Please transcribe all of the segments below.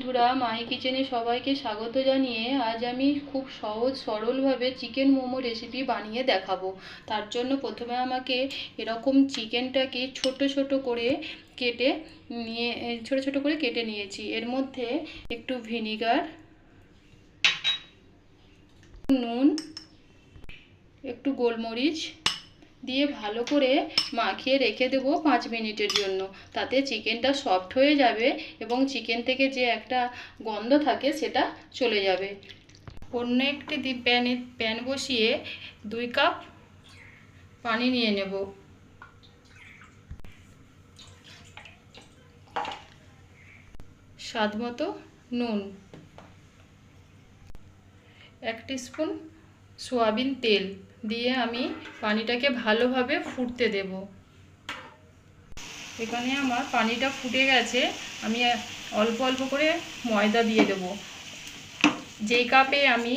বন্ধুরা, মাহি কিচেনে সবাইকে স্বাগত জানিয়ে আজ আমি খুব সহজ সরলভাবে চিকেন মোমো রেসিপি বানিয়ে দেখাবো। তার জন্য প্রথমে আমাকে এরকম চিকেনটাকে ছোট ছোট করে কেটে নিয়েছি। এর মধ্যে একটু ভিনিগার, নুন, একটু গোলমরিচ দিয়ে ভালো করে মাখিয়ে রেখে দেবো 5 মিনিটের জন্য। তাতে চিকেনটা সফট হয়ে যাবে এবং চিকেন থেকে যে একটা গন্ধ থাকে সেটা চলে যাবে। অন্য একটি প্যান বসিয়ে 2 কাপ পানি নিয়ে নেব। স্বাদ মতো নুন, 1 টিস্পুন সয়াবিন তেল দিয়ে আমি পানিটাকে ভালোভাবে ফুটতে দেব। এখানে আমার পানিটা ফুটে গেছে। আমি অল্প অল্প করে ময়দা দিয়ে দেব। যেই কাপে আমি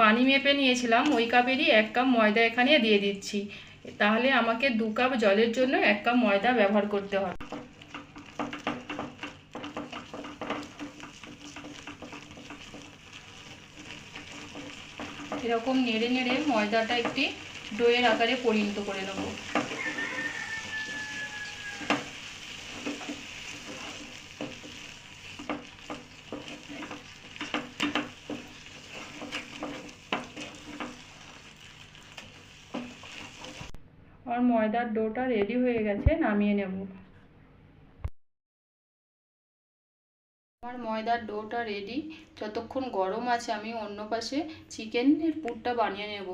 পানি মেপে নিয়েছিলাম ওই কাপেরই 1 কাপ ময়দা এখানে দিয়ে দিচ্ছি। তাহলে আমাকে 2 কাপ জলের জন্য 1 কাপ ময়দা ব্যবহার করতে হবে। এরকম নেড়ে নেড়ে ময়দাটা একটি ডোয়ের আকারে পরিণত করে নেব। আর ময়দার ডোটা রেডি হয়ে গেছে, নামিয়ে নেব। আমার ময়দার ডোটা রেডি। যতক্ষণ গরম আছে আমি অন্য পাশে চিকেনের পুরটা বানিয়ে নেব।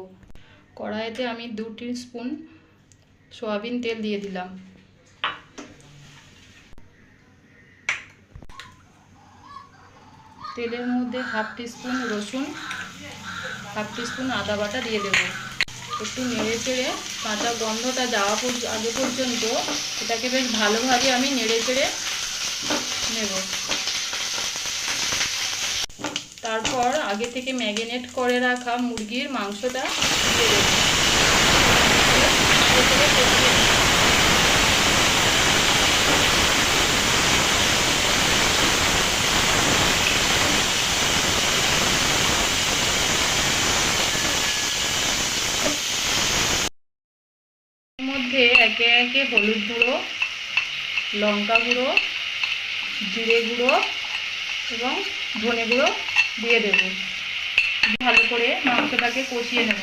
কড়াইতে আমি 2 টিস্পুন সয়াবিন তেল দিয়ে দিলাম। তেলের মধ্যে 1/2 টিস্পুন রসুন, 1/2 টিস্পুন আদা বাটা দিয়ে দেব। একটু নেড়ে চেড়ে কাঁচা গন্ধটা যাওয়া আগে পর্যন্ত এটাকে বেশ ভালোভাবে আমি নেড়ে চেড়ে নেব। তারপর আগে থেকে ম্যারিনেট করে রাখা মুরগির মাংসটা দিয়ে দেব। এর মধ্যে একে একে হলুদ গুঁড়ো, লঙ্কা গুঁড়ো, জিরে গুঁড়ো এবং ধনে গুঁড়ো দিয়ে দেব। ভালো করে মাংসটাকে কষিয়ে নেব।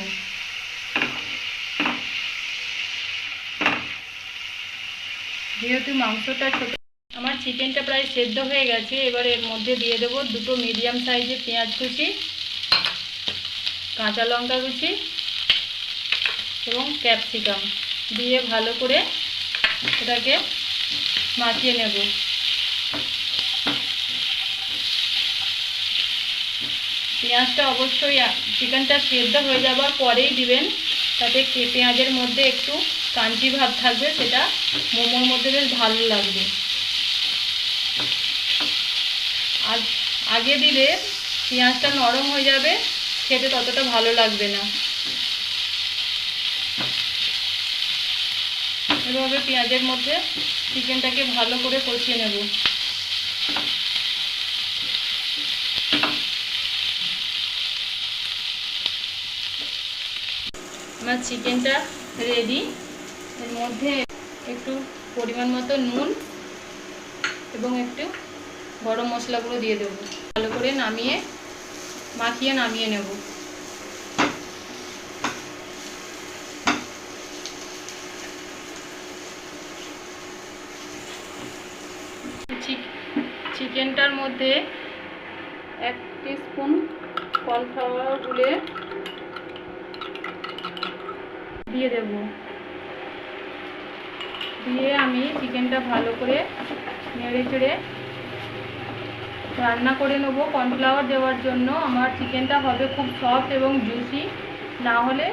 যেহেতু মাংসটা ছোট, আমার চিকেনটা প্রায় সেদ্ধ হয়ে গেছে। এবার এর মধ্যে দিয়ে দেব 2 মিডিয়াম সাইজের পেঁয়াজ কুচি, কাঁচা লঙ্কা কুচি এবং ক্যাপসিকাম দিয়ে ভালো করে এটাকে মাখিয়ে নেব। পেঁয়াজটা অবশ্যই চিকেনটা সেদ্ধ হয়ে যাবার পরেই দিবেন, তাতে পেঁয়াজের মধ্যে একটু কাঞ্চি ভাব থাকবে, সেটা মোমোর মধ্যে বেশ ভালো লাগবে। আর আগে দিলে পেঁয়াজটা নরম হয়ে যাবে, খেতে ততটা ভালো লাগবে না। এভাবে পেঁয়াজের মধ্যে চিকেনটাকে ভালো করে কষিয়ে নেব। আমার চিকেনটা রেডি। এর মধ্যে একটু পরিমাণ মতো নুন এবং একটু গরম মশলা গুঁড়ো দিয়ে দেবো। ভালো করে মাখিয়ে নামিয়ে নেব। চিকেনটার মধ্যে 1 টিস্পুন কর্নফ্লাওয়ার গুলে দিয়ে দেব। দিয়ে আমি চিকেনটা ভালো করে নেড়ে চেড়ে রান্না করে নেব। কর্নফ্লাওয়ার দেওয়ার জন্য আমার চিকেনটা হবে খুব সফট এবং জুসি, না হলে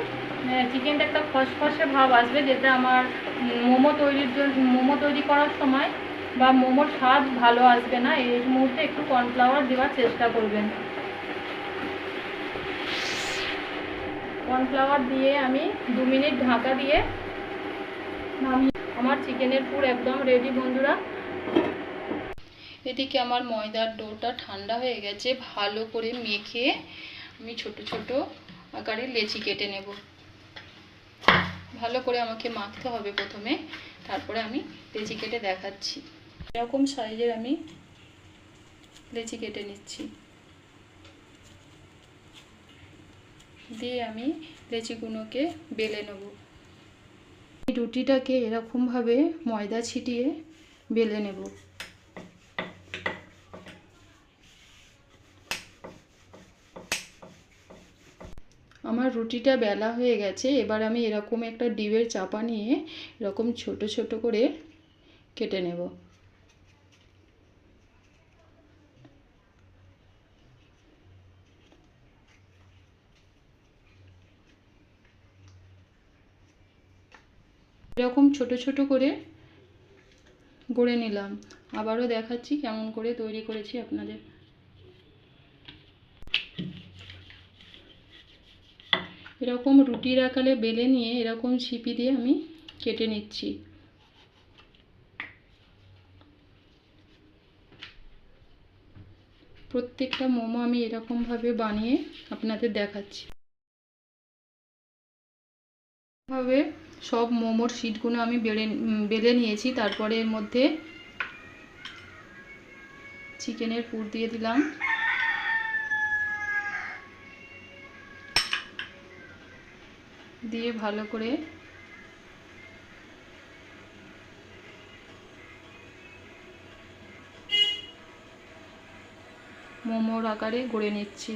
চিকেনটা একটা খসখসে ভাব আসবে, যেটা আমার মোমো তৈরি করার সময় বা মোমোর স্বাদ ভালো আসবে না। এই মুহূর্তে একটু কর্নফ্লাওয়ার দেওয়ার চেষ্টা করবেন। কর্নফ্লাওয়ার দিয়ে আমি 2 মিনিট ঢাকা দিয়ে নামিয়ে আমার চিকেনের পুর একদম রেডি বন্ধুরা। এদিকে আমার ময়দার ডোটা ঠান্ডা হয়ে গেছে, ভালো করে মেখে আমি ছোট ছোট আকারে লেচি কেটে নেব। ভালো করে আমাকে মাখতে হবে প্রথমে, তারপরে আমি লেচি কেটে দেখাচ্ছি। এরকম সাইজের আমি লেচি কেটে নিচ্ছি, দিয়ে আমি লেচিগুলোকে বেলে নেব। রুটিটাকে এরকমভাবে ময়দা ছিটিয়ে বেলে নেব। আমার রুটিটা বেলা হয়ে গেছে, এবার আমি এরকম একটা ডিমের চাপা নিয়ে এরকম ছোট ছোট করে কেটে নেব। এরকম ছোট ছোট করে গড়ে নিলাম। আবারও দেখাচ্ছি কেমন করে তৈরি করেছি আপনাদের। এরকম রুটির আকারে বেলে নিয়ে এরকম ছিপি দিয়ে আমি কেটে নিচ্ছি। প্রত্যেকটা মোমো আমি এরকমভাবে বানিয়ে আপনাদের দেখাচ্ছি। এভাবে সব মোমোর শিটগুলো আমি বেলে নিয়েছি। তারপরে এর মধ্যে চিকেনের পুর দিয়ে দিলাম, দিয়ে ভালো করে মোমোর আকারে গড়ে নিচ্ছি।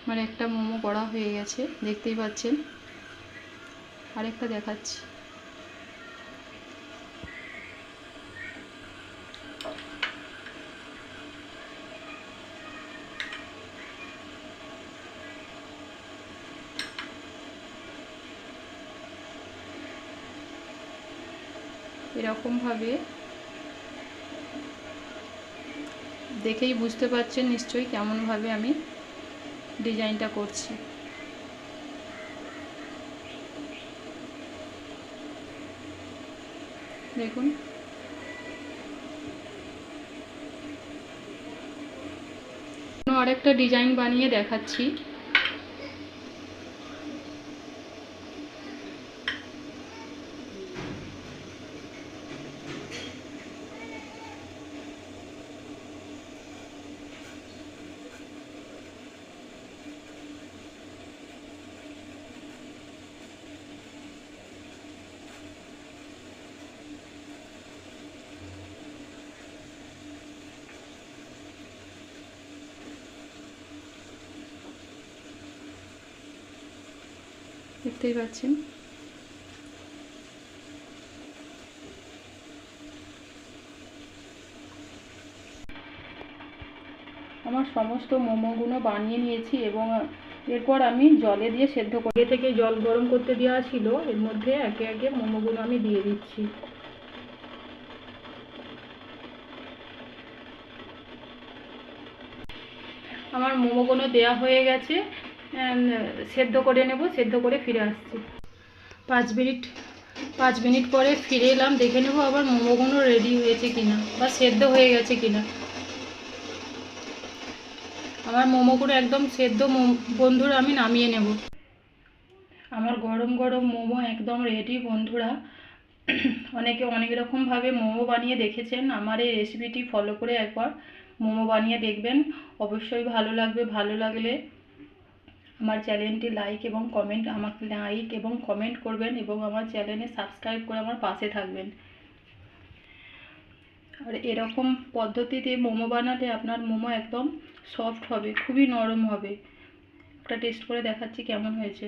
আমার একটা মোমো গড়া হয়ে গেছে, দেখতেই পাচ্ছেন। আরেকটা দেখাচ্ছি। এরকমভাবে দেখেই বুঝতে পারছেন নিশ্চয়ই কেমনভাবে আমি ডিজাইনটা করছি। দেখুন, আরেকটা ডিজাইন বানিয়ে দেখাচ্ছি। দেখতেই পাচ্ছেন। আমার সমস্ত মোমোগুলো বানিয়ে নিয়েছি এবং এরপর আমি জলে দিয়ে সেদ্ধ করে থেকে জল গরম করতে দেওয়া ছিল, এর মধ্যে একে একে মোমোগুলো আমি দিয়ে দিচ্ছি। আমার মোমোগুলো দেয়া হয়ে গেছে, সেদ্ধ করে নেব। সেদ্ধ করে ফিরে আসছি। 5 মিনিট পরে ফিরে এলাম, দেখে নেব আবার মোমোগুলো রেডি হয়েছে কিনা বা সেদ্ধ হয়ে গেছে কিনা। আমার মোমোগুলো একদম সেদ্ধ বন্ধুরা, আমি নামিয়ে নেব। আমার গরম গরম মোমো একদম রেডি বন্ধুরা। অনেকে অনেক রকমভাবে মোমো বানিয়ে দেখেছেন, আমার এই রেসিপিটি ফলো করে একবার মোমো বানিয়ে দেখবেন, অবশ্যই ভালো লাগবে। ভালো লাগলে আমার চ্যানেলটি লাইক এবং কমেন্ট করবেন এবং আমার চ্যানেলে সাবস্ক্রাইব করে আমার পাশে থাকবেন। আর এরকম পদ্ধতিতে মোমো বানালে আপনার মোমো একদম সফট হবে, খুবই নরম হবে। একটা টেস্ট করে দেখাচ্ছি কেমন হয়েছে।